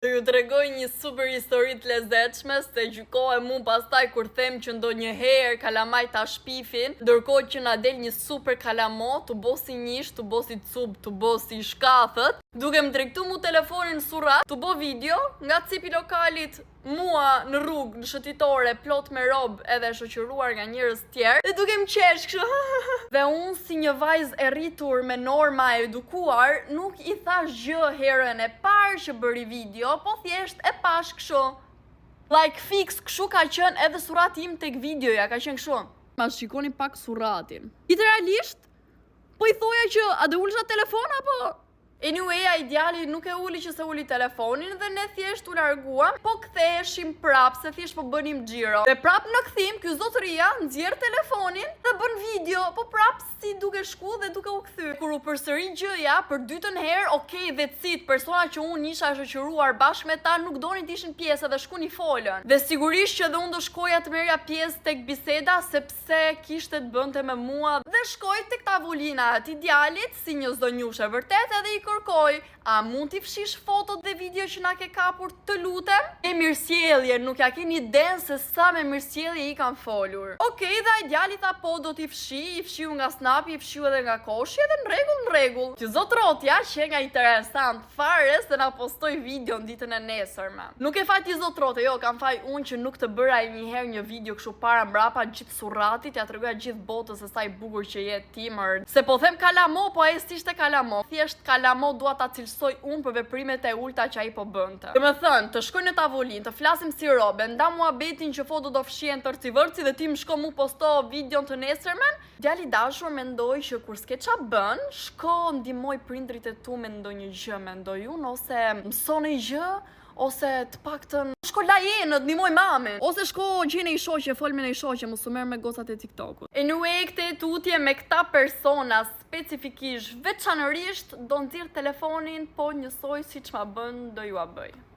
Do ju tregoj një super histori të lezetshme, se gjykohem mu pastaj kur them që ndonjëherë kalamaj ta shpifin, ndërkohë që na del një super kalamo, të bosi njish, të bosi cup, të bosi shkathët, duke më tregtu mu telefonin surrat, të bo video nga cipi lokalit mua në rrugë, në shëtitore, plot me rob edhe shoqëruar nga njerëz tjerë, dhe duke më qesh kështu. Dhe unë si një vajzë e rritur me norma e edukuar, nuk i thash gjë herën e parë që bëri video, po thjesht e pash kështu. Like fix kështu ka qenë edhe surrati im tek videoja, ka qenë kështu. Ma shikoni pak surratin. Literalisht, po i thoja që a do ulësha telefon apo? Anyway, ai djali nuk e uli që se uli telefonin dhe ne thjesht u larguam, po ktheheshim prap se thjesht po bënim xhiro. Dhe prap në kthim, ky zotëria nxjerr telefonin dhe bën video, po prap si duke shku dhe duke u kthy. Kur u përsëri gjëja për dytën herë, okay, that's it, persona që unë isha shoqëruar bashkë me ta nuk donin të ishin pjesë dhe shkuni folën. Dhe sigurisht që edhe unë do shkoja të merrja pjesë tek biseda sepse kishte të bënte me mua dhe shkoj tek tavolina e atij djalit si një zdonjushe vërtet edhe i kërkoj, a mund t'i fshish fotot dhe video që na ke kapur të lutem? E mirësjellje, nuk ja keni iden se sa me mirësjellje i kanë folur. Okej, dhe ai djali tha po do t'i i fshiu nga snapi, i fshiu edhe nga koshi edhe në rregull. Që zotrotja që nga interesant fare se na postoj video në ditën e nesërme. Nuk e faj ti zotrote, jo, kam faj unë që nuk të bëra njëherë një video kështu para mbrapa gjithë surratit, ja tregoja gjithë botës se sa i bukur që je timër. Se po them kalamo, po ai s'ishte kalamo, thjesht kalamo dua ta cilësoj unë për veprimet e ulta që ai po bënte. Do të thënë, të shkoj në tavolinë, të flasim si robe, nda muhabetin që foto do fshihen tërcivërci dhe ti më shko mu posto videon të nesërmen, djali dashur mendoj që kur s'ke qa bën, shko ndihmoj prindrit e tu me ndonjë gjë, mendoj unë, ose mëso një gjë, ose të paktën shko lajenët, ndihmoj mamin, ose shko gjene i shoqe, fol me një shoqe, mos u merr me gocat e TikTokut. Anyway, këtë tutje me këta persona specifikisht veçanërisht do nxirr telefonin, po njësoj siç ma bën do ju a bëj.